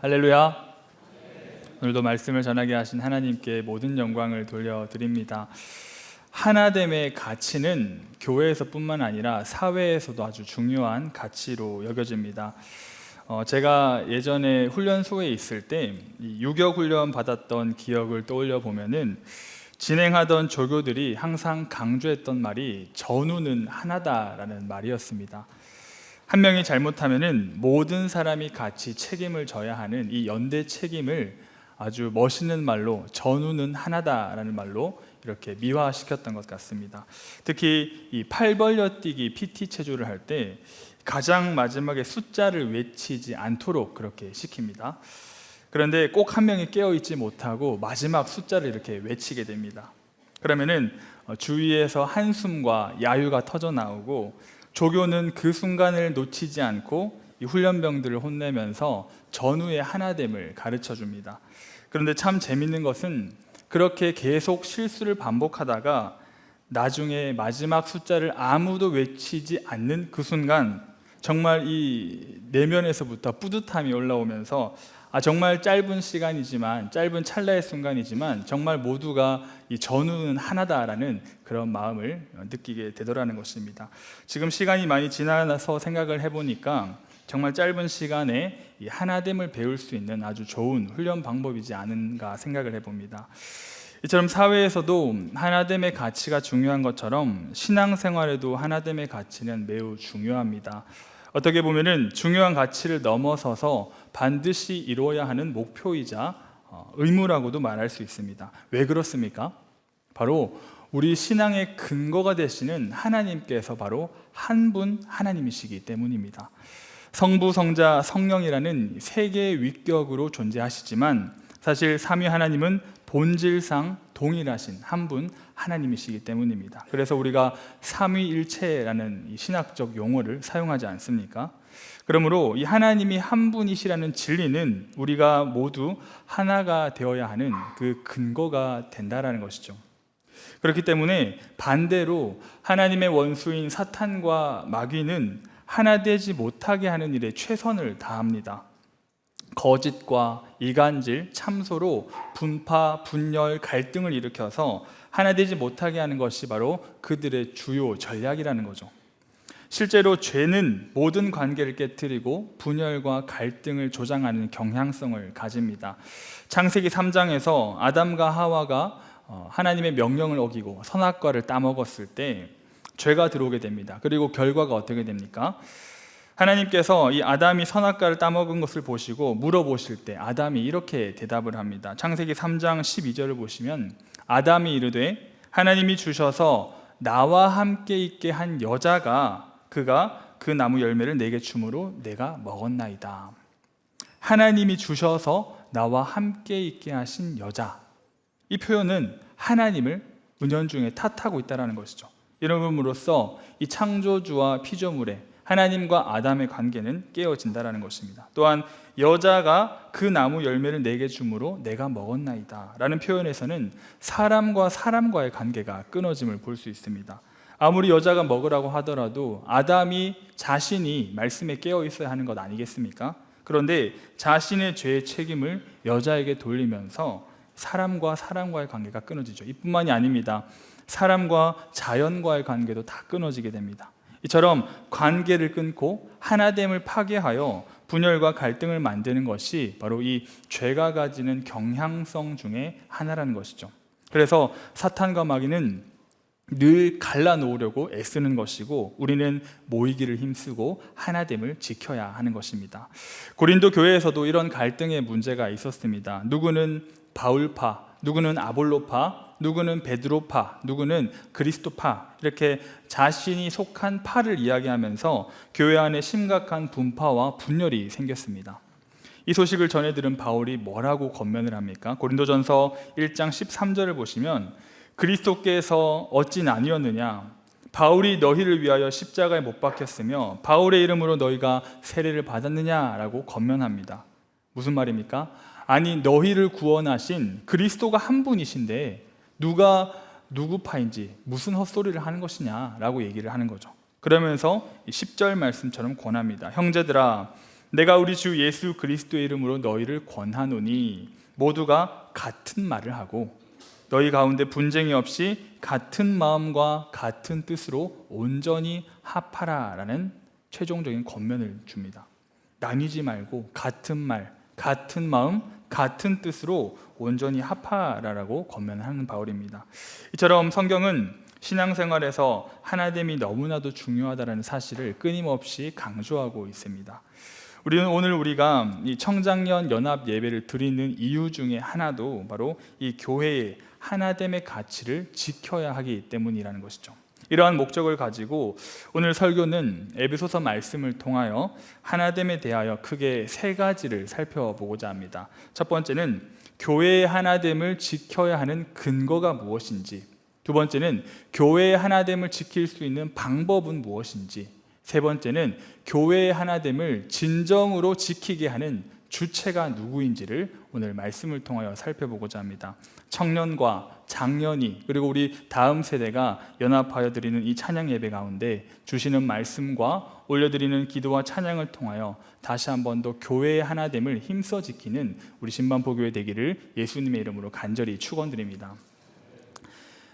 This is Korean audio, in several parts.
할렐루야. 오늘도 말씀을 전하게 하신 하나님께 모든 영광을 돌려드립니다. 하나됨의 가치는 교회에서뿐만 아니라 사회에서도 아주 중요한 가치로 여겨집니다. 제가 예전에 훈련소에 있을 때 유격 훈련 받았던 기억을 떠올려 보면은 진행하던 조교들이 항상 강조했던 말이 전우는 하나다라는 말이었습니다. 한 명이 잘못하면은 모든 사람이 같이 책임을 져야 하는 이 연대 책임을 아주 멋있는 말로 전우는 하나다라는 말로 이렇게 미화시켰던 것 같습니다. 특히 이 팔 벌려 뛰기 PT 체조를 할 때 가장 마지막에 숫자를 외치지 않도록 그렇게 시킵니다. 그런데 꼭 한 명이 깨어있지 못하고 마지막 숫자를 이렇게 외치게 됩니다. 그러면은 주위에서 한숨과 야유가 터져 나오고 조교는 그 순간을 놓치지 않고 이 훈련병들을 혼내면서 전우의 하나됨을 가르쳐 줍니다. 그런데 참 재밌는 것은 그렇게 계속 실수를 반복하다가 나중에 마지막 숫자를 아무도 외치지 않는 그 순간 정말 이 내면에서부터 뿌듯함이 올라오면서 정말 짧은 시간이지만, 짧은 찰나의 순간이지만 정말 모두가 이 전우는 하나다라는 그런 마음을 느끼게 되더라는 것입니다. 지금 시간이 많이 지나서 생각을 해보니까 정말 짧은 시간에 이 하나됨을 배울 수 있는 아주 좋은 훈련 방법이지 않은가 생각을 해봅니다. 이처럼 사회에서도 하나됨의 가치가 중요한 것처럼 신앙생활에도 하나됨의 가치는 매우 중요합니다. 어떻게 보면은 중요한 가치를 넘어서서 반드시 이루어야 하는 목표이자 의무라고도 말할 수 있습니다. 왜 그렇습니까? 바로 우리 신앙의 근거가 되시는 하나님께서 바로 한 분 하나님이시기 때문입니다. 성부, 성자, 성령이라는 세 개의 위격으로 존재하시지만 사실 삼위 하나님은 본질상 동일하신 한 분 하나님이시기 때문입니다. 그래서 우리가 삼위일체라는 이 신학적 용어를 사용하지 않습니까? 그러므로 이 하나님이 한 분이시라는 진리는 우리가 모두 하나가 되어야 하는 그 근거가 된다라는 것이죠. 그렇기 때문에 반대로 하나님의 원수인 사탄과 마귀는 하나 되지 못하게 하는 일에 최선을 다합니다. 거짓과 이간질, 참소로 분파, 분열, 갈등을 일으켜서 하나 되지 못하게 하는 것이 바로 그들의 주요 전략이라는 거죠. 실제로 죄는 모든 관계를 깨뜨리고 분열과 갈등을 조장하는 경향성을 가집니다. 창세기 3장에서 아담과 하와가 하나님의 명령을 어기고 선악과를 따먹었을 때 죄가 들어오게 됩니다. 그리고 결과가 어떻게 됩니까? 하나님께서 이 아담이 선악과를 따먹은 것을 보시고 물어보실 때 아담이 이렇게 대답을 합니다. 창세기 3장 12절을 보시면 아담이 이르되 하나님이 주셔서 나와 함께 있게 한 여자가 그가 그 나무 열매를 내게 주므로 내가 먹었나이다. 하나님이 주셔서 나와 함께 있게 하신 여자, 이 표현은 하나님을 은연중에 탓하고 있다는 것이죠. 이름으로써 이 창조주와 피조물의 하나님과 아담의 관계는 깨어진다는 것입니다. 또한 여자가 그 나무 열매를 내게 주므로 내가 먹었나이다 라는 표현에서는 사람과 사람과의 관계가 끊어짐을 볼 수 있습니다. 아무리 여자가 먹으라고 하더라도 아담이 자신이 말씀에 깨어 있어야 하는 것 아니겠습니까? 그런데 자신의 죄의 책임을 여자에게 돌리면서 사람과 사람과의 관계가 끊어지죠. 이뿐만이 아닙니다. 사람과 자연과의 관계도 다 끊어지게 됩니다. 이처럼 관계를 끊고 하나됨을 파괴하여 분열과 갈등을 만드는 것이 바로 이 죄가 가지는 경향성 중에 하나라는 것이죠. 그래서 사탄과 마귀는 늘 갈라놓으려고 애쓰는 것이고 우리는 모이기를 힘쓰고 하나됨을 지켜야 하는 것입니다. 고린도 교회에서도 이런 갈등의 문제가 있었습니다. 누구는 바울파, 누구는 아볼로파, 누구는 베드로파, 누구는 그리스도파, 이렇게 자신이 속한 파를 이야기하면서 교회 안에 심각한 분파와 분열이 생겼습니다. 이 소식을 전해 들은 바울이 뭐라고 권면을 합니까? 고린도전서 1장 13절을 보시면 그리스도께서 어찌 나뉘었느냐? 바울이 너희를 위하여 십자가에 못 박혔으며 바울의 이름으로 너희가 세례를 받았느냐라고 권면합니다. 무슨 말입니까? 아니, 너희를 구원하신 그리스도가 한 분이신데 누가 누구 파인지 무슨 헛소리를 하는 것이냐라고 얘기를 하는 거죠. 그러면서 10절 말씀처럼 권합니다. 형제들아, 내가 우리 주 예수 그리스도의 이름으로 너희를 권하노니 모두가 같은 말을 하고 너희 가운데 분쟁이 없이 같은 마음과 같은 뜻으로 온전히 합하라라는 최종적인 권면을 줍니다. 나뉘지 말고 같은 말, 같은 마음, 같은 뜻으로 온전히 합하라라고 권면하는 바울입니다. 이처럼 성경은 신앙생활에서 하나됨이 너무나도 중요하다는 사실을 끊임없이 강조하고 있습니다. 우리는 오늘 우리가 이 청장년 연합 예배를 드리는 이유 중에 하나도 바로 이 교회의 하나됨의 가치를 지켜야 하기 때문이라는 것이죠. 이러한 목적을 가지고 오늘 설교는 에베소서 말씀을 통하여 하나됨에 대하여 크게 세 가지를 살펴보고자 합니다. 첫 번째는 교회의 하나됨을 지켜야 하는 근거가 무엇인지, 두 번째는 교회의 하나됨을 지킬 수 있는 방법은 무엇인지, 세 번째는 교회의 하나됨을 진정으로 지키게 하는 주체가 누구인지를 오늘 말씀을 통하여 살펴보고자 합니다. 청년과 장년이 그리고 우리 다음 세대가 연합하여 드리는 이 찬양 예배 가운데 주시는 말씀과 올려드리는 기도와 찬양을 통하여 다시 한 번 더 교회의 하나됨을 힘써 지키는 우리 신반포교회 되기를 예수님의 이름으로 간절히 축원드립니다.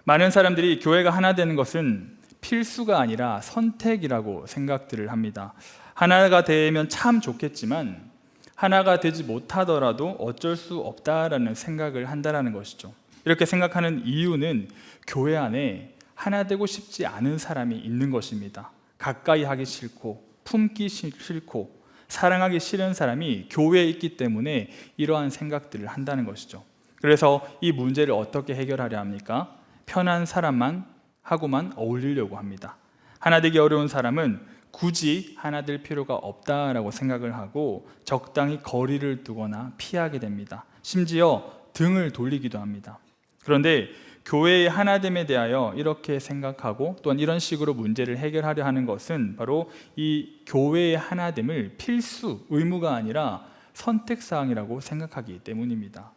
많은 사람들이 교회가 하나 되는 것은 필수가 아니라 선택이라고 생각들을 합니다. 하나가 되면 참 좋겠지만 하나가 되지 못하더라도 어쩔 수 없다라는 생각을 한다는 것이죠. 이렇게 생각하는 이유는 교회 안에 하나 되고 싶지 않은 사람이 있는 것입니다. 가까이 하기 싫고 품기 싫고 사랑하기 싫은 사람이 교회에 있기 때문에 이러한 생각들을 한다는 것이죠. 그래서 이 문제를 어떻게 해결하려 합니까? 편한 사람만 하고만 어울리려고 합니다. 하나 되기 어려운 사람은 굳이 하나 될 필요가 없다라고 생각을 하고 적당히 거리를 두거나 피하게 됩니다. 심지어 등을 돌리기도 합니다. 그런데 교회의 하나됨에 대하여 이렇게 생각하고 또한 이런 식으로 문제를 해결하려 하는 것은 바로 이 교회의 하나됨을 필수, 의무가 아니라 선택사항이라고 생각하기 때문입니다.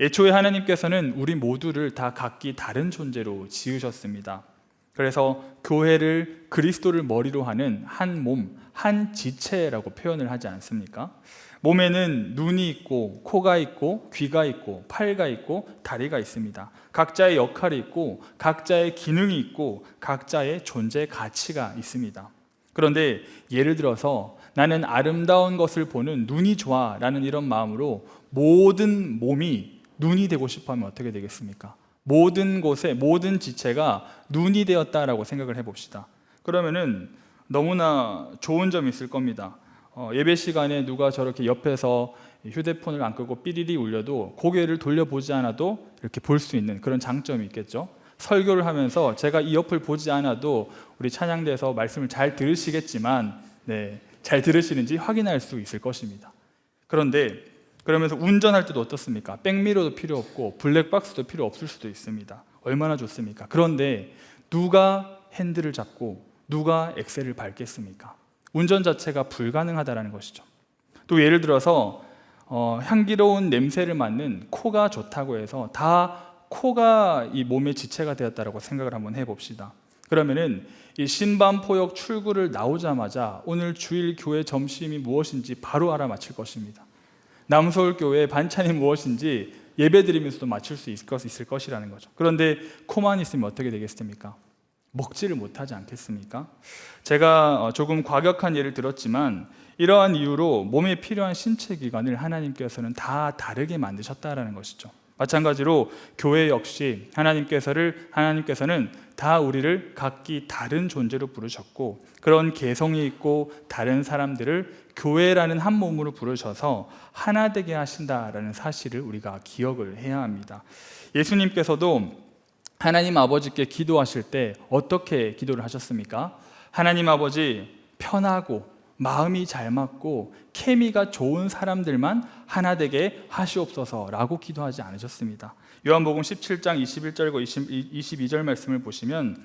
애초에 하나님께서는 우리 모두를 다 각기 다른 존재로 지으셨습니다. 그래서 교회를 그리스도를 머리로 하는 한 몸, 한 지체라고 표현을 하지 않습니까? 몸에는 눈이 있고 코가 있고 귀가 있고 팔가 있고 다리가 있습니다. 각자의 역할이 있고 각자의 기능이 있고 각자의 존재 가치가 있습니다. 그런데 예를 들어서 나는 아름다운 것을 보는 눈이 좋아 라는 이런 마음으로 모든 몸이 눈이 되고 싶어 하면 어떻게 되겠습니까? 모든 곳에 모든 지체가 눈이 되었다라고 생각을 해봅시다. 그러면은 너무나 좋은 점이 있을 겁니다. 예배 시간에 누가 저렇게 옆에서 휴대폰을 안 끄고 삐리리 울려도 고개를 돌려보지 않아도 이렇게 볼 수 있는 그런 장점이 있겠죠. 설교를 하면서 제가 이 옆을 보지 않아도 우리 찬양대에서 말씀을 잘 들으시겠지만 잘 들으시는지 확인할 수 있을 것입니다. 그런데 그러면서 운전할 때도 어떻습니까? 백미러도 필요 없고 블랙박스도 필요 없을 수도 있습니다. 얼마나 좋습니까? 그런데 누가 핸들을 잡고 누가 엑셀을 밟겠습니까? 운전 자체가 불가능하다는 것이죠. 또 예를 들어서 향기로운 냄새를 맡는 코가 좋다고 해서 다 코가 이 몸의 지체가 되었다고 생각을 한번 해봅시다. 그러면은 이 신반포역 출구를 나오자마자 오늘 주일 교회 점심이 무엇인지 바로 알아맞힐 것입니다. 남서울교회 반찬이 무엇인지 예배드리면서도 맞출 수 있을 것이라는 거죠. 그런데 코만 있으면 어떻게 되겠습니까? 먹지를 못하지 않겠습니까? 제가 조금 과격한 예를 들었지만 이러한 이유로 몸에 필요한 신체 기관을 하나님께서는 다 다르게 만드셨다라는 것이죠. 마찬가지로 교회 역시 하나님께서는 다 우리를 각기 다른 존재로 부르셨고 그런 개성이 있고 다른 사람들을 교회라는 한 몸으로 부르셔서 하나 되게 하신다라는 사실을 우리가 기억을 해야 합니다. 예수님께서도 하나님 아버지께 기도하실 때 어떻게 기도를 하셨습니까? 하나님 아버지, 편하고 마음이 잘 맞고 케미가 좋은 사람들만 하나 되게 하시옵소서라고 기도하지 않으셨습니다. 요한복음 17장 21절과 22절 말씀을 보시면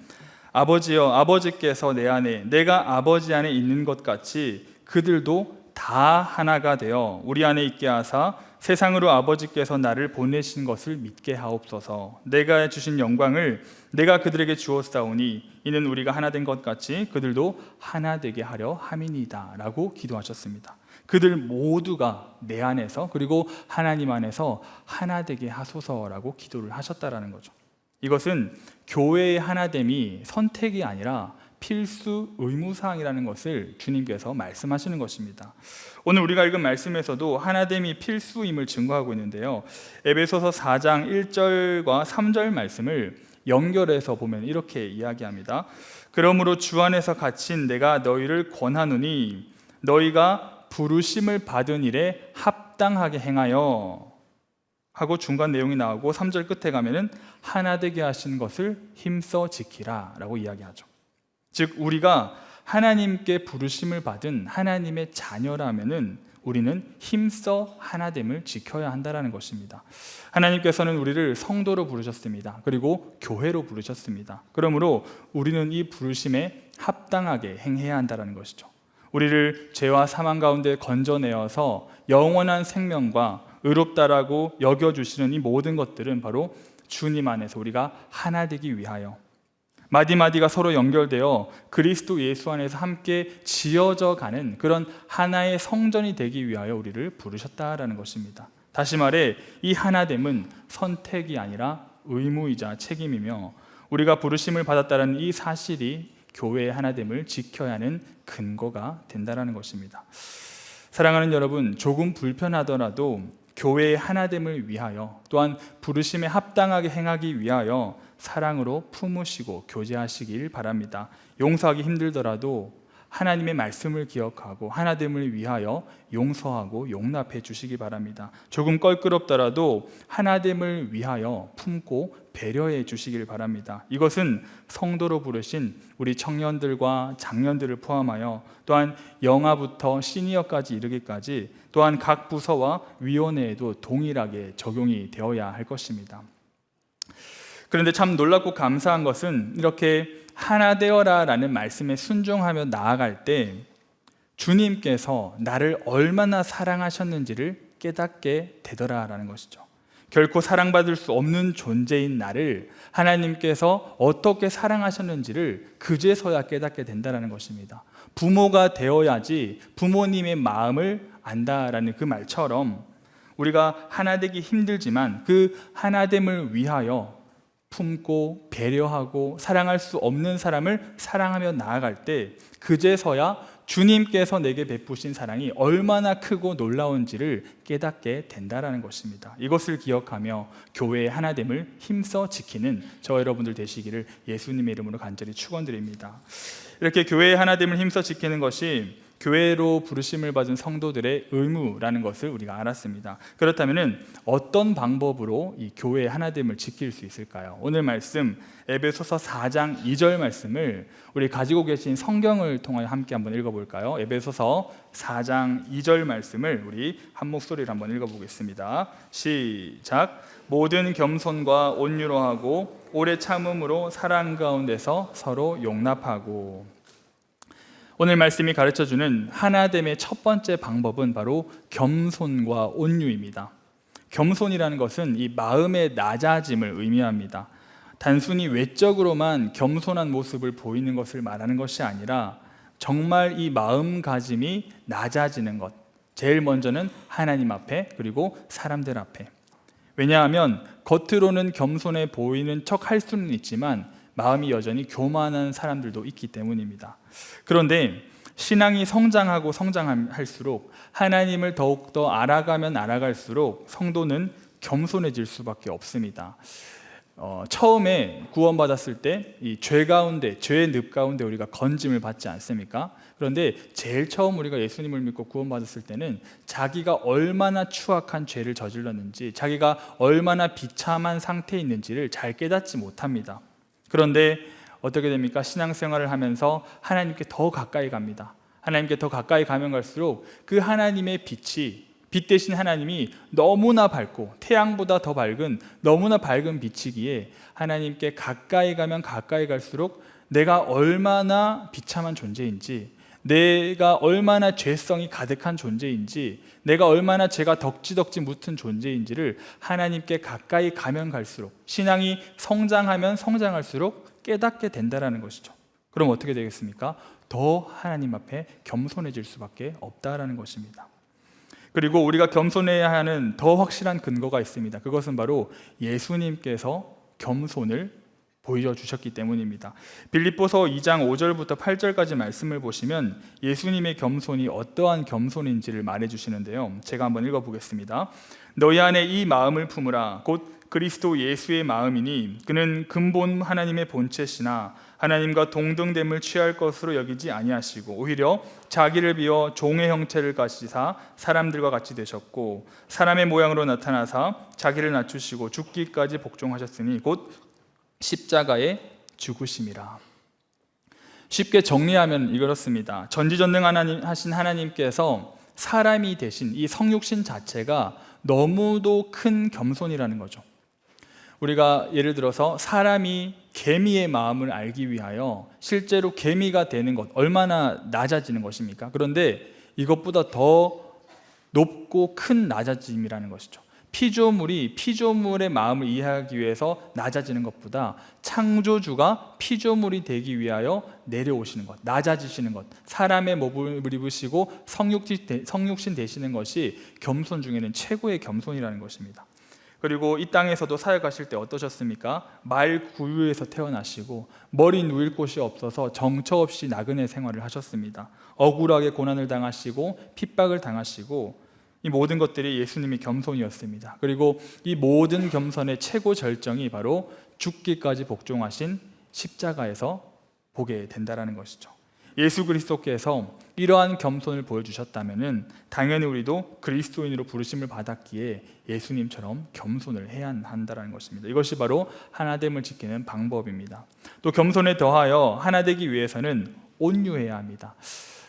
아버지여, 아버지께서 내 안에 내가 아버지 안에 있는 것 같이 그들도 다 하나가 되어 우리 안에 있게 하사 세상으로 아버지께서 나를 보내신 것을 믿게 하옵소서. 내가 주신 영광을 내가 그들에게 주었사오니 이는 우리가 하나 된 것 같이 그들도 하나 되게 하려 함이니이다 라고 기도하셨습니다. 그들 모두가 내 안에서 그리고 하나님 안에서 하나 되게 하소서라고 기도를 하셨다라는 거죠. 이것은 교회의 하나됨이 선택이 아니라 필수 의무사항이라는 것을 주님께서 말씀하시는 것입니다. 오늘 우리가 읽은 말씀에서도 하나됨이 필수임을 증거하고 있는데요, 에베소서 4장 1절과 3절 말씀을 연결해서 보면 이렇게 이야기합니다. 그러므로 주 안에서 갇힌 내가 너희를 권하노니 너희가 부르심을 받은 일에 합당하게 행하여 하고 중간 내용이 나오고 3절 끝에 가면은 하나 되게 하신 것을 힘써 지키라 라고 이야기하죠. 즉 우리가 하나님께 부르심을 받은 하나님의 자녀라면은 우리는 힘써 하나됨을 지켜야 한다는 것입니다. 하나님께서는 우리를 성도로 부르셨습니다. 그리고 교회로 부르셨습니다. 그러므로 우리는 이 부르심에 합당하게 행해야 한다는 것이죠. 우리를 죄와 사망 가운데 건져내어서 영원한 생명과 의롭다라고 여겨주시는 이 모든 것들은 바로 주님 안에서 우리가 하나 되기 위하여, 마디마디가 서로 연결되어 그리스도 예수 안에서 함께 지어져 가는 그런 하나의 성전이 되기 위하여 우리를 부르셨다라는 것입니다. 다시 말해 이 하나됨은 선택이 아니라 의무이자 책임이며 우리가 부르심을 받았다는 이 사실이 교회의 하나됨을 지켜야 하는 근거가 된다는 것입니다. 사랑하는 여러분, 조금 불편하더라도 교회의 하나됨을 위하여 또한 부르심에 합당하게 행하기 위하여 사랑으로 품으시고 교제하시길 바랍니다. 용서하기 힘들더라도 하나님의 말씀을 기억하고 하나됨을 위하여 용서하고 용납해 주시기 바랍니다. 조금 껄끄럽더라도 하나됨을 위하여 품고 배려해 주시길 바랍니다. 이것은 성도로 부르신 우리 청년들과 장년들을 포함하여 또한 영아부터 시니어까지 이르기까지 또한 각 부서와 위원회에도 동일하게 적용이 되어야 할 것입니다. 그런데 참 놀랍고 감사한 것은 이렇게 하나 되어라 라는 말씀에 순종하며 나아갈 때 주님께서 나를 얼마나 사랑하셨는지를 깨닫게 되더라라는 것이죠. 결코 사랑받을 수 없는 존재인 나를 하나님께서 어떻게 사랑하셨는지를 그제서야 깨닫게 된다는 것입니다. 부모가 되어야지 부모님의 마음을 안다라는 그 말처럼 우리가 하나 되기 힘들지만 그 하나됨을 위하여 품고 배려하고 사랑할 수 없는 사람을 사랑하며 나아갈 때 그제서야 주님께서 내게 베푸신 사랑이 얼마나 크고 놀라운지를 깨닫게 된다는 것입니다. 이것을 기억하며 교회의 하나됨을 힘써 지키는 저 여러분들 되시기를 예수님의 이름으로 간절히 축원드립니다. 이렇게 교회의 하나됨을 힘써 지키는 것이 교회로 부르심을 받은 성도들의 의무라는 것을 우리가 알았습니다. 그렇다면 어떤 방법으로 이 교회의 하나됨을 지킬 수 있을까요? 오늘 말씀 에베소서 4장 2절 말씀을 우리 가지고 계신 성경을 통하여 함께 한번 읽어볼까요? 에베소서 4장 2절 말씀을 우리 한 목소리로 한번 읽어보겠습니다. 시작. 모든 겸손과 온유로 하고 오래 참음으로 사랑 가운데서 서로 용납하고. 오늘 말씀이 가르쳐주는 하나됨의 첫 번째 방법은 바로 겸손과 온유입니다. 겸손이라는 것은 이 마음의 낮아짐을 의미합니다. 단순히 외적으로만 겸손한 모습을 보이는 것을 말하는 것이 아니라 정말 이 마음가짐이 낮아지는 것, 제일 먼저는 하나님 앞에 그리고 사람들 앞에. 왜냐하면 겉으로는 겸손해 보이는 척 할 수는 있지만 마음이 여전히 교만한 사람들도 있기 때문입니다. 그런데 신앙이 성장하고 성장할수록 하나님을 더욱더 알아가면 알아갈수록 성도는 겸손해질 수밖에 없습니다. 처음에 구원받았을 때 이 죄 가운데, 죄의 늪 가운데 우리가 건짐을 받지 않습니까? 그런데 제일 처음 우리가 예수님을 믿고 구원받았을 때는 자기가 얼마나 추악한 죄를 저질렀는지, 자기가 얼마나 비참한 상태에 있는지를 잘 깨닫지 못합니다. 그런데 어떻게 됩니까? 신앙생활을 하면서 하나님께 더 가까이 갑니다. 하나님께 더 가까이 가면 갈수록 그 하나님의 빛이, 빛 대신 하나님이 너무나 밝고 태양보다 더 밝은 너무나 밝은 빛이기에 하나님께 가까이 가면 가까이 갈수록 내가 얼마나 비참한 존재인지, 내가 얼마나 죄성이 가득한 존재인지, 내가 얼마나 죄가 덕지덕지 묻은 존재인지를 하나님께 가까이 가면 갈수록, 신앙이 성장하면 성장할수록 깨닫게 된다는 것이죠. 그럼 어떻게 되겠습니까? 더 하나님 앞에 겸손해질 수밖에 없다라는 것입니다. 그리고 우리가 겸손해야 하는 더 확실한 근거가 있습니다. 그것은 바로 예수님께서 겸손을 보여주셨기 때문입니다. 빌립보서 2장 5절부터 8절까지 말씀을 보시면 예수님의 겸손이 어떠한 겸손인지를 말해주시는데요. 제가 한번 읽어보겠습니다. 너희 안에 이 마음을 품으라. 곧 그리스도 예수의 마음이니 그는 근본 하나님의 본체시나 하나님과 동등됨을 취할 것으로 여기지 아니하시고 오히려 자기를 비워 종의 형체를 가지사 사람들과 같이 되셨고 사람의 모양으로 나타나사 자기를 낮추시고 죽기까지 복종하셨으니 곧 십자가에 죽으심이라. 쉽게 정리하면 이렇습니다. 전지전능하신 하나님께서 사람이 되신 이 성육신 자체가 너무도 큰 겸손이라는 거죠. 우리가 예를 들어서 사람이 개미의 마음을 알기 위하여 실제로 개미가 되는 것, 얼마나 낮아지는 것입니까? 그런데 이것보다 더 높고 큰 낮아짐이라는 것이죠. 피조물이 피조물의 마음을 이해하기 위해서 낮아지는 것보다 창조주가 피조물이 되기 위하여 내려오시는 것, 낮아지시는 것, 사람의 몸을 입으시고 성육신 되시는 것이 겸손 중에는 최고의 겸손이라는 것입니다. 그리고 이 땅에서도 사역하실 때 어떠셨습니까? 말 구유에서 태어나시고 머리 누일 곳이 없어서 정처 없이 나그네 생활을 하셨습니다. 억울하게 고난을 당하시고 핍박을 당하시고 이 모든 것들이 예수님의 겸손이었습니다. 그리고 이 모든 겸손의 최고 절정이 바로 죽기까지 복종하신 십자가에서 보게 된다는 것이죠. 예수 그리스도께서 이러한 겸손을 보여주셨다면 당연히 우리도 그리스도인으로 부르심을 받았기에 예수님처럼 겸손을 해야 한다는 것입니다. 이것이 바로 하나됨을 지키는 방법입니다. 또 겸손에 더하여 하나되기 위해서는 온유해야 합니다.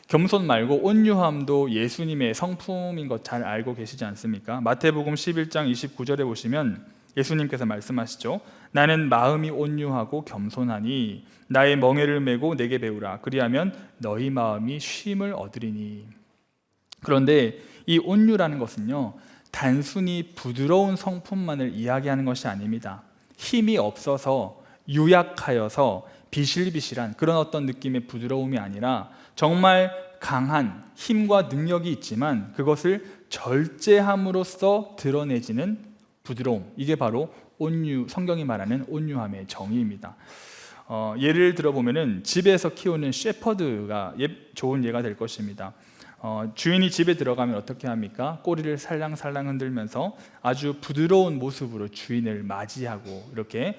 겸손 말고 온유함도 예수님의 성품인 것 잘 알고 계시지 않습니까? 마태복음 11장 29절에 보시면 예수님께서 말씀하시죠. 나는 마음이 온유하고 겸손하니 나의 멍에를 메고 내게 배우라. 그리하면 너희 마음이 쉼을 얻으리니. 그런데 이 온유라는 것은요, 단순히 부드러운 성품만을 이야기하는 것이 아닙니다. 힘이 없어서 유약하여서 비실비실한 그런 어떤 느낌의 부드러움이 아니라 정말 강한 힘과 능력이 있지만 그것을 절제함으로써 드러내지는 부드러움, 이게 바로 온유, 성경이 말하는 온유함의 정의입니다. 예를 들어보면 집에서 키우는 셰퍼드가 좋은 예가 될 것입니다. 주인이 집에 들어가면 어떻게 합니까? 꼬리를 살랑살랑 흔들면서 아주 부드러운 모습으로 주인을 맞이하고 이렇게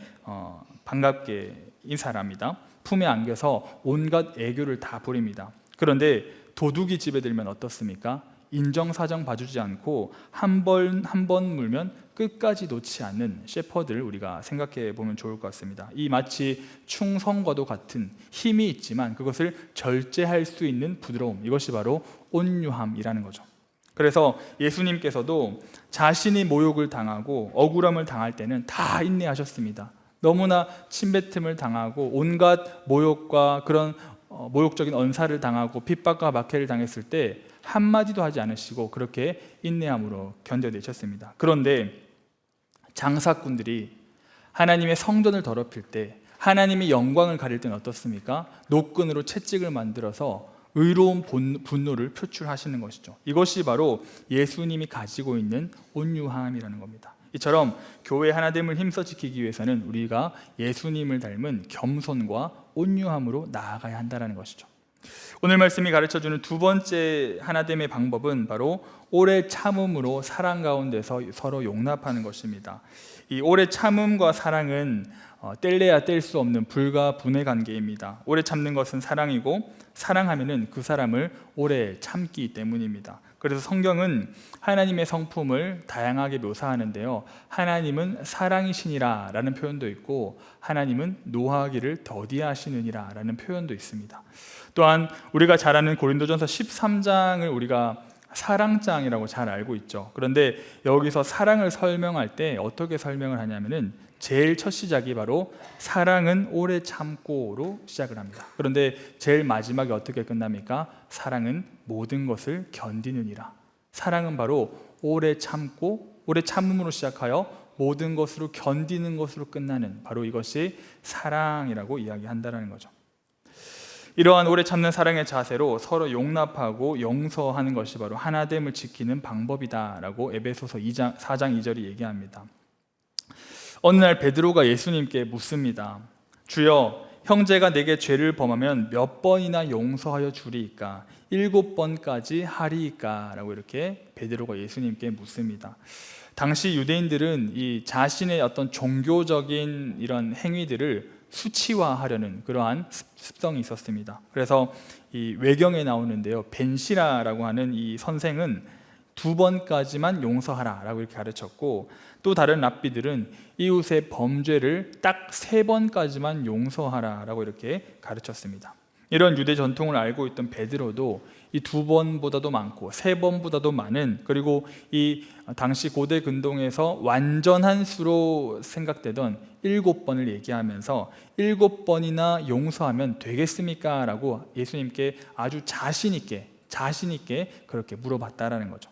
반갑게 인사를 합니다. 품에 안겨서 온갖 애교를 다 부립니다. 그런데 도둑이 집에 들면 어떻습니까? 인정사정 봐주지 않고 한 번 물면 끝까지 놓지 않는 셰퍼드를 우리가 생각해 보면 좋을 것 같습니다. 이 마치 충성과도 같은 힘이 있지만 그것을 절제할 수 있는 부드러움, 이것이 바로 온유함이라는 거죠. 그래서 예수님께서도 자신이 모욕을 당하고 억울함을 당할 때는 다 인내하셨습니다. 너무나 침뱉음을 당하고 온갖 모욕과 그런 모욕적인 언사를 당하고 핍박과 박해를 당했을 때 한마디도 하지 않으시고 그렇게 인내함으로 견뎌내셨습니다. 그런데 장사꾼들이 하나님의 성전을 더럽힐 때, 하나님의 영광을 가릴 때는 어떻습니까? 노끈으로 채찍을 만들어서 의로운 분노를 표출하시는 것이죠. 이것이 바로 예수님이 가지고 있는 온유함이라는 겁니다. 이처럼 교회 하나됨을 힘써 지키기 위해서는 우리가 예수님을 닮은 겸손과 온유함으로 나아가야 한다는 것이죠. 오늘 말씀이 가르쳐주는 두 번째 하나됨의 방법은 바로 오래 참음으로 사랑 가운데서 서로 용납하는 것입니다. 이 오래 참음과 사랑은 뗄래야 뗄 수 없는 불가분의 관계입니다. 오래 참는 것은 사랑이고 사랑하면은 그 사람을 오래 참기 때문입니다. 그래서 성경은 하나님의 성품을 다양하게 묘사하는데요, 하나님은 사랑이시니라 라는 표현도 있고 하나님은 노하기를 더디하시느니라 라는 표현도 있습니다. 또한 우리가 잘 아는 고린도전서 13장을 우리가 사랑장이라고 잘 알고 있죠. 그런데 여기서 사랑을 설명할 때 어떻게 설명을 하냐면은 제일 첫 시작이 바로 사랑은 오래 참고로 시작을 합니다. 그런데 제일 마지막에 어떻게 끝납니까? 사랑은 모든 것을 견디느니라. 사랑은 바로 오래 참고, 오래 참음으로 시작하여 모든 것으로 견디는 것으로 끝나는, 바로 이것이 사랑이라고 이야기한다는 거죠. 이러한 오래 참는 사랑의 자세로 서로 용납하고 용서하는 것이 바로 하나됨을 지키는 방법이다라고 에베소서 4장 2절이 얘기합니다. 어느 날 베드로가 예수님께 묻습니다. 주여, 형제가 내게 죄를 범하면 몇 번이나 용서하여 주리이까? 7번까지 하리이까? 라고 이렇게 베드로가 예수님께 묻습니다. 당시 유대인들은 이 자신의 어떤 종교적인 이런 행위들을 수치화하려는 그러한 습성이 있었습니다. 그래서 이 외경에 나오는데요, 벤시라라고 하는 이 선생은 2번까지만 용서하라라고 이렇게 가르쳤고, 또 다른 랍비들은 이웃의 범죄를 딱 3번까지만 용서하라라고 이렇게 가르쳤습니다. 이런 유대 전통을 알고 있던 베드로도 이 2번보다도 많고 3번보다도 많은, 그리고 이 당시 고대 근동에서 완전한 수로 생각되던 7번을 얘기하면서 7번이나 용서하면 되겠습니까? 라고 예수님께 아주 자신 있게 그렇게 물어봤다라는 거죠.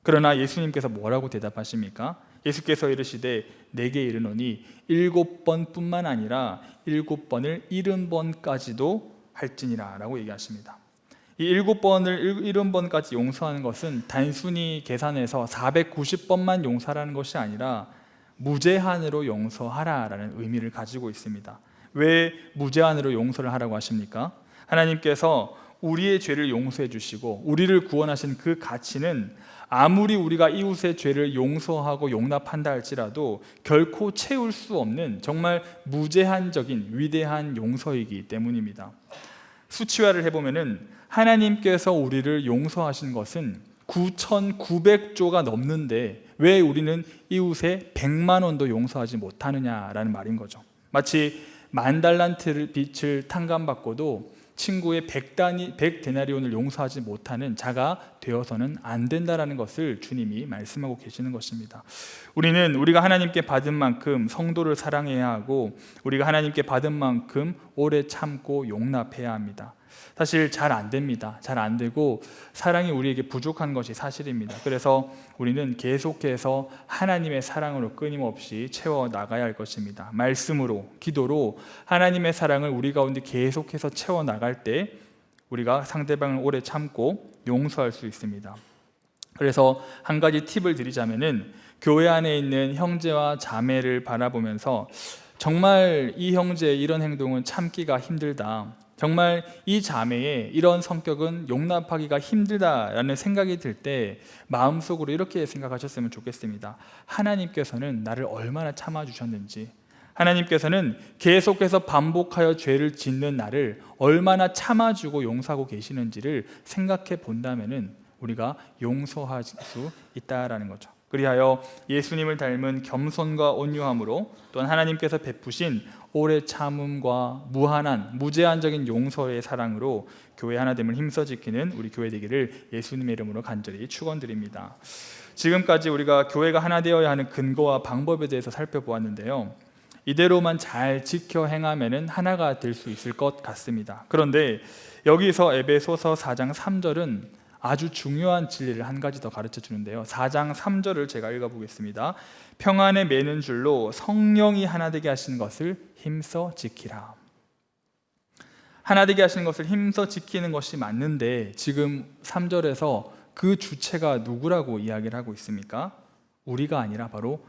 그러나 예수님께서 뭐라고 대답하십니까? 예수께서 이르시되 내게 이르노니 7번뿐만 아니라 7번을 70번까지도 할지니라 라고 얘기하십니다. 이 7번을 70번까지 용서하는 것은 단순히 계산해서 490번만 용서하라는 것이 아니라 무제한으로 용서하라라는 의미를 가지고 있습니다. 왜 무제한으로 용서를 하라고 하십니까? 하나님께서 우리의 죄를 용서해 주시고 우리를 구원하신 그 가치는 아무리 우리가 이웃의 죄를 용서하고 용납한다 할지라도 결코 채울 수 없는 정말 무제한적인 위대한 용서이기 때문입니다. 수치화를 해보면은 하나님께서 우리를 용서하신 것은 9,900조가 넘는데 왜 우리는 이웃의 100만 원도 용서하지 못하느냐라는 말인 거죠. 마치 10,000달란트 빚을 탕감받고도 친구의 100데나리온을 용서하지 못하는 자가 되어서는 안 된다라는 것을 주님이 말씀하고 계시는 것입니다. 우리가 하나님께 받은 만큼 성도를 사랑해야 하고 우리가 하나님께 받은 만큼 오래 참고 용납해야 합니다. 사실 잘 안 됩니다. 잘 안 되고 사랑이 우리에게 부족한 것이 사실입니다. 그래서 우리는 계속해서 하나님의 사랑으로 끊임없이 채워 나가야 할 것입니다. 말씀으로, 기도로 하나님의 사랑을 우리 가운데 계속해서 채워 나갈 때 우리가 상대방을 오래 참고 용서할 수 있습니다. 그래서 한 가지 팁을 드리자면은 교회 안에 있는 형제와 자매를 바라보면서 정말 이 형제의 이런 행동은 참기가 힘들다, 정말 이 자매의 이런 성격은 용납하기가 힘들다라는 생각이 들 때 마음속으로 이렇게 생각하셨으면 좋겠습니다. 하나님께서는 나를 얼마나 참아주셨는지, 하나님께서는 계속해서 반복하여 죄를 짓는 나를 얼마나 참아주고 용서하고 계시는지를 생각해 본다면 우리가 용서할 수 있다라는 거죠. 그리하여 예수님을 닮은 겸손과 온유함으로 또한 하나님께서 베푸신 오래 참음과 무한한 무제한적인 용서의 사랑으로 교회 하나됨을 힘써 지키는 우리 교회 되기를 예수님의 이름으로 간절히 축원드립니다. 지금까지 우리가 교회가 하나 되어야 하는 근거와 방법에 대해서 살펴보았는데요, 이대로만 잘 지켜 행하면 하나가 될 수 있을 것 같습니다. 그런데 여기서 에베소서 4장 3절은 아주 중요한 진리를 한 가지 더 가르쳐 주는데요, 4장 3절을 제가 읽어보겠습니다. 평안에 매는 줄로 성령이 하나 되게 하시는 것을 힘써 지키라. 하나 되게 하시는 것을 힘써 지키는 것이 맞는데 지금 3절에서 그 주체가 누구라고 이야기를 하고 있습니까? 우리가 아니라 바로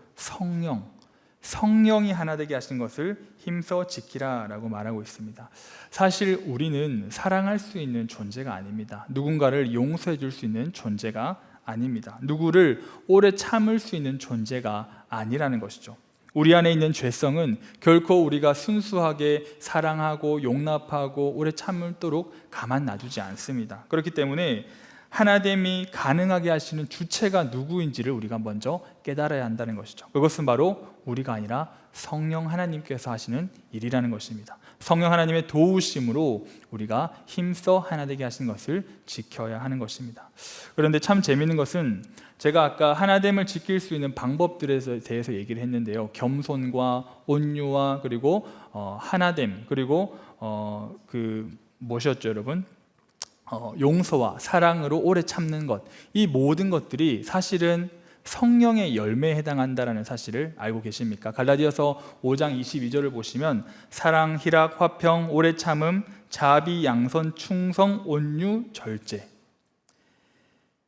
성령이 하나 되게 하신 것을 힘써 지키라 라고 말하고 있습니다. 사실 우리는 사랑할 수 있는 존재가 아닙니다. 누군가를 용서해 줄 수 있는 존재가 아닙니다. 누구를 오래 참을 수 있는 존재가 아니라는 것이죠. 우리 안에 있는 죄성은 결코 우리가 순수하게 사랑하고 용납하고 오래 참도록 가만 놔두지 않습니다. 그렇기 때문에 하나됨이 가능하게 하시는 주체가 누구인지를 우리가 먼저 깨달아야 한다는 것이죠. 그것은 바로 우리가 아니라 성령 하나님께서 하시는 일이라는 것입니다. 성령 하나님의 도우심으로 우리가 힘써 하나 되게 하신 것을 지켜야 하는 것입니다. 그런데 참 재미있는 것은 제가 아까 하나됨을 지킬 수 있는 방법들에 대해서 얘기를 했는데요. 겸손과 온유와 그리고 하나됨, 그리고 무엇이었죠, 여러분? 용서와 사랑으로 오래 참는 것, 이 모든 것들이 사실은 성령의 열매에 해당한다는 사실을 알고 계십니까? 갈라디아서 5장 22절을 보시면 사랑, 희락, 화평, 오래 참음, 자비, 양선, 충성, 온유, 절제.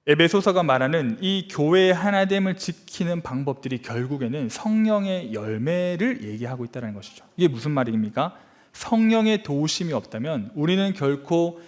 에베소서가 말하는 이 교회의 하나됨을 지키는 방법들이 결국에는 성령의 열매를 얘기하고 있다는 것이죠. 이게 무슨 말입니까? 성령의 도우심이 없다면 우리는 결코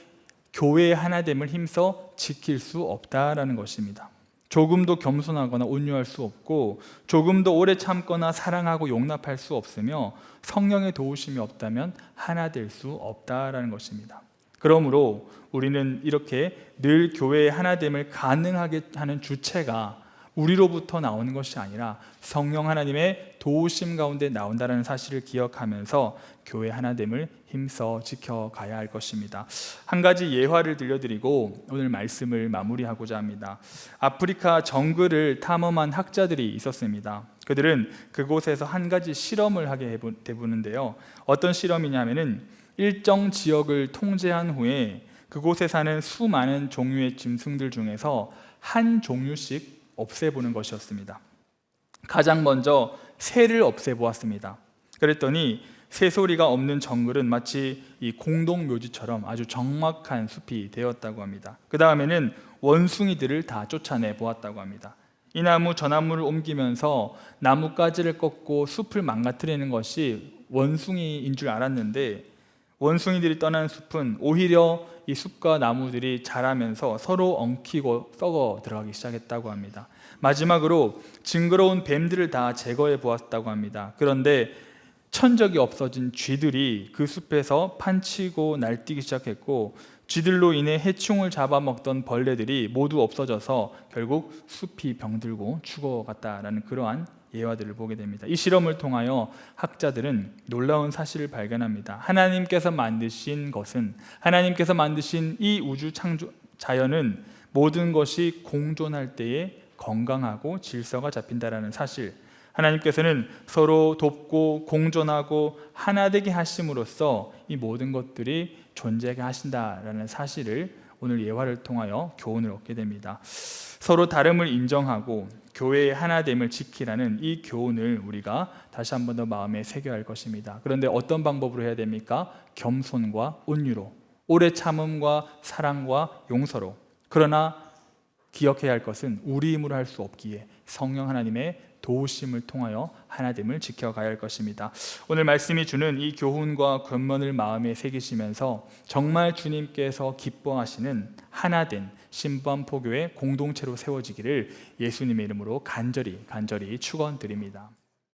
교회의 하나됨을 힘써 지킬 수 없다라는 것입니다. 조금도 겸손하거나 온유할 수 없고 조금도 오래 참거나 사랑하고 용납할 수 없으며 성령의 도우심이 없다면 하나 될 수 없다라는 것입니다. 그러므로 우리는 이렇게 늘 교회의 하나됨을 가능하게 하는 주체가 우리로부터 나오는 것이 아니라 성령 하나님의 도우심 가운데 나온다는 사실을 기억하면서 교회 하나됨을 힘써 지켜가야 할 것입니다. 한 가지 예화를 들려드리고 오늘 말씀을 마무리하고자 합니다. 아프리카 정글을 탐험한 학자들이 있었습니다. 그들은 그곳에서 한 가지 실험을 하게 되보는데요. 어떤 실험이냐면은 일정 지역을 통제한 후에 그곳에 사는 수많은 종류의 짐승들 중에서 한 종류씩 없애보는 것이었습니다. 가장 먼저 새를 없애보았습니다. 그랬더니 새소리가 없는 정글은 마치 이 공동묘지처럼 아주 적막한 숲이 되었다고 합니다. 그 다음에는 원숭이들을 다 쫓아내 보았다고 합니다. 이 나무 저 나무를 옮기면서 나뭇가지를 꺾고 숲을 망가뜨리는 것이 원숭이인 줄 알았는데 원숭이들이 떠난 숲은 오히려 이 숲과 나무들이 자라면서 서로 엉키고 썩어 들어가기 시작했다고 합니다. 마지막으로 징그러운 뱀들을 다 제거해 보았다고 합니다. 그런데 천적이 없어진 쥐들이 그 숲에서 판치고 날뛰기 시작했고 쥐들로 인해 해충을 잡아먹던 벌레들이 모두 없어져서 결국 숲이 병들고 죽어갔다라는 그러한 예화들을 보게 됩니다. 이 실험을 통하여 학자들은 놀라운 사실을 발견합니다. 하나님께서 만드신 것은, 하나님께서 만드신 이 우주 창조 자연은 모든 것이 공존할 때에 건강하고 질서가 잡힌다라는 사실, 하나님께서는 서로 돕고 공존하고 하나 되게 하심으로써 이 모든 것들이 존재하게 하신다라는 사실을 오늘 예화를 통하여 교훈을 얻게 됩니다. 서로 다름을 인정하고 교회의 하나됨을 지키라는 이 교훈을 우리가 다시 한 번 더 마음에 새겨야 할 것입니다. 그런데 어떤 방법으로 해야 됩니까? 겸손과 온유로, 오래 참음과 사랑과 용서로. 그러나 기억해야 할 것은 우리 힘으로 할 수 없기에 성령 하나님의 도우심을 통하여 하나됨을 지켜가야 할 것입니다. 오늘 말씀이 주는 이 교훈과 권면을 마음에 새기시면서 정말 주님께서 기뻐하시는 하나된 신부암포교회 공동체로 세워지기를 예수님의 이름으로 간절히 축원드립니다.